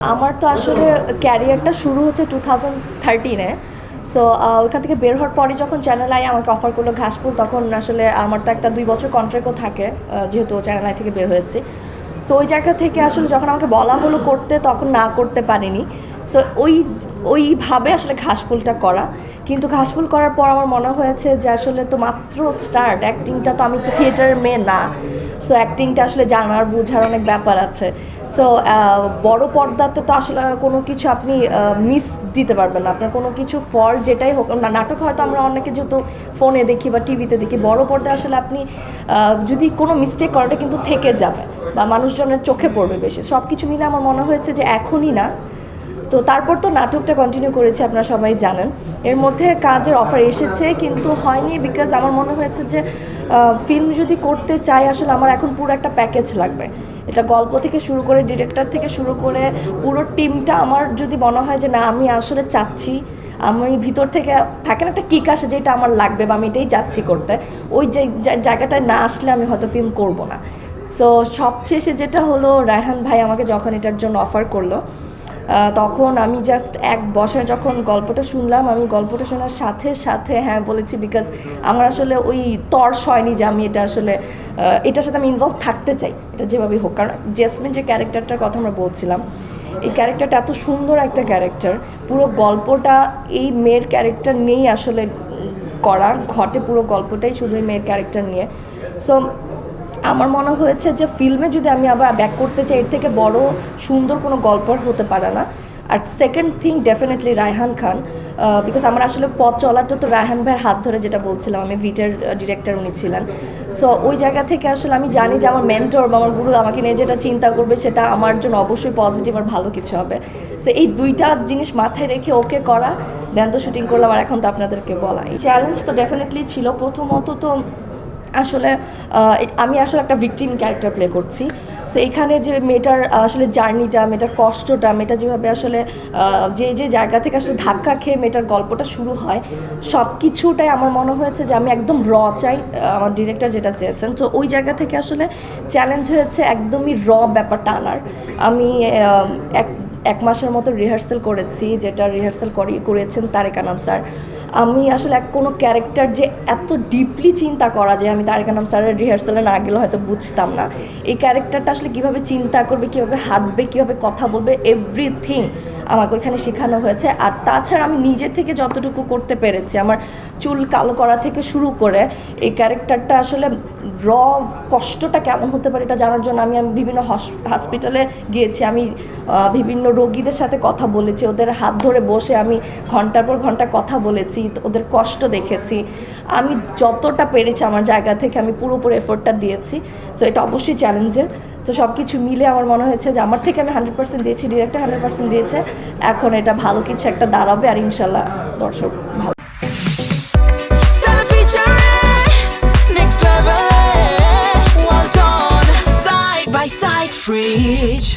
আমার তো আসলে ক্যারিয়ারটা শুরু হচ্ছে 2013-এ। সো ওইখান থেকে বের হওয়ার পরে যখন চ্যানেল আই আমাকে অফার করলো ঘাসফুল, তখন আসলে আমার তো একটা 2 বছর কন্ট্রাক্টও থাকে, যেহেতু চ্যানেল আই থেকে বের হয়েছে। সো ওই জায়গা থেকে আসলে যখন আমাকে বলা হলো করতে, তখন না করতে পারিনি। সো ওইভাবে আসলে ঘাসফুলটা করা। কিন্তু ঘাসফুল করার পর আমার মনে হয়েছে যে আসলে তো মাত্র স্টার্ট, অ্যাক্টিংটা তো আমি তো থিয়েটারের মেয়ে না। সো অ্যাক্টিংটা আসলে জানার বোঝার অনেক ব্যাপার আছে। সো বড় পর্দাতে তো আসলে কোনো কিছু আপনি মিস দিতে পারবেন না। আপনার কোনো কিছু ফল যেটাই হোক না, নাটক হয়তো আমরা অনেকে যেহেতু ফোনে দেখি বা টিভিতে দেখি, বড় পর্দায় আসলে আপনি যদি কোনো মিস্টেক করাটা কিন্তু থেকে যাবে বা মানুষজনের চোখে পড়বে বেশি। সব কিছু মিলে আমার মনে হয়েছে যে এখনই না। তো তারপর তো নাটকটা কন্টিনিউ করেছি, আপনারা সবাই জানেন। এর মধ্যে কাজের অফার এসেছে কিন্তু হয়নি, বিকজ আমার মনে হয়েছে যে ফিল্ম যদি করতে চাই আসলে আমার এখন পুরো একটা প্যাকেজ লাগবে। এটা গল্প থেকে শুরু করে, ডিরেক্টর থেকে শুরু করে পুরো টিমটা আমার যদি মনে হয় যে না আমি আসলে চাচ্ছি, আমি ভিতর থেকে থাকেন একটা কিক আসে যেটা আমার লাগবে বা আমি এটাই চাচ্ছি করতে, ওই যে জায়গাটায় না আসলে আমি হয়তো ফিল্ম করব না। সো সবশেষে যেটা হলো, রায়হান ভাই আমাকে যখন এটার জন্য অফার করলো, তখন আমি জাস্ট এক বসায় যখন গল্পটা শুনলাম, আমি গল্পটা শোনার সাথে সাথে হ্যাঁ বলেছি, বিকজ আমার আসলে ওই তর্স হয়নি যে আমি এটা আসলে এটার সাথে আমি ইনভলভ থাকতে চাই, এটা যেভাবেই হোক। কারণ জেসমিন যে ক্যারেক্টারটার কথা আমরা বলছিলাম, এই ক্যারেক্টারটা এত সুন্দর একটা ক্যারেক্টার, পুরো গল্পটা এই মেয়ের ক্যারেক্টার নিয়েই আসলে করা ঘটে, পুরো গল্পটাই শুধু এই মেয়ের ক্যারেক্টার নিয়ে। সো আমার মনে হয়েছে যে ফিল্মে যদি আমি আবার ব্যাক করতে চাই, এর থেকে বড় সুন্দর কোনো গল্প হতে পারে না। আর second thing definitely Raihan Khan, because আমার আসলে পথ চলাটা তো রায়হান ভাইয়ের হাত ধরে, যেটা বলছিলাম আমি ভিটের ডিরেক্টর উনি ছিলেন। সো ওই জায়গা থেকে আসলে আমি জানি যে আমার মেন্টর বা আমার গুরু আমাকে নিয়ে যেটা চিন্তা করবে সেটা আমার জন্য অবশ্যই পজিটিভ আর ভালো কিছু হবে। সো এই দুইটা জিনিস মাথায় রেখে ওকে করা, দেন তো শুটিং করলাম, আর এখন তো আপনাদেরকে বলা। এই চ্যালেঞ্জ তো ডেফিনেটলি ছিল। প্রথমত তো আসলে আমি আসলে একটা ভিকটিম ক্যারেক্টার প্লে করছি। সো এখানে যে মেয়েটার আসলে জার্নিটা, মেয়েটার কষ্টটা, মেয়েটা যেভাবে আসলে যে জায়গা থেকে আসলে ধাক্কা খেয়ে মেয়েটার গল্পটা শুরু হয়, সব কিছুটাই আমার মনে হয়েছে যে আমি একদম চাই, আমার ডিরেক্টর যেটা চেয়েছেন। তো ওই জায়গা থেকে আসলে চ্যালেঞ্জ হয়েছে একদমই ব্যাপারটা আনার। আমি এক এক মাসের মতো রিহার্সাল করেছি, যেটা রিহার্সাল করেছেন তারেক আনাম স্যার। আমি আসলে কোনো ক্যারেক্টার যে এত ডিপলি চিন্তা করা যায়, আমি তারেক আনাম স্যারের রিহার্সালে না গেলে হয়তো বুঝতাম না এই ক্যারেক্টারটা আসলে কীভাবে চিন্তা করবে, কীভাবে হাঁটবে, কীভাবে কথা বলবে, এভরিথিং আমাকে ওইখানে শেখানো হয়েছে। আর তাছাড়া আমি নিজের থেকে যতটুকু করতে পেরেছি, আমার চুল কালো করা থেকে শুরু করে এই ক্যারেক্টারটা আসলে কষ্টটা কেমন হতে পারে এটা জানার জন্য আমি বিভিন্ন হসপিটালে গিয়েছি, আমি বিভিন্ন রোগীদের সাথে কথা বলেছি, ওদের হাত ধরে বসে আমি ঘন্টার পর ঘন্টা কথা বলেছি, ওদের কষ্ট দেখেছি। আমি যতটা পেরেছি আমার জায়গা থেকে আমি পুরোপুরি এফোর্টটা দিয়েছি। সো এটা অবশ্যই চ্যালেঞ্জের। তো সব কিছু মিলে আমার মনে হয়েছে যে আমার থেকে আমি 100% দিয়েছি, ডিরেক্টর 100% দিয়েছে। এখন এটা ভালো কিছু একটা দাঁড়াবে, আর ইনশাল্লাহ দর্শক ভালো। Next level, well done, side by side, fridge.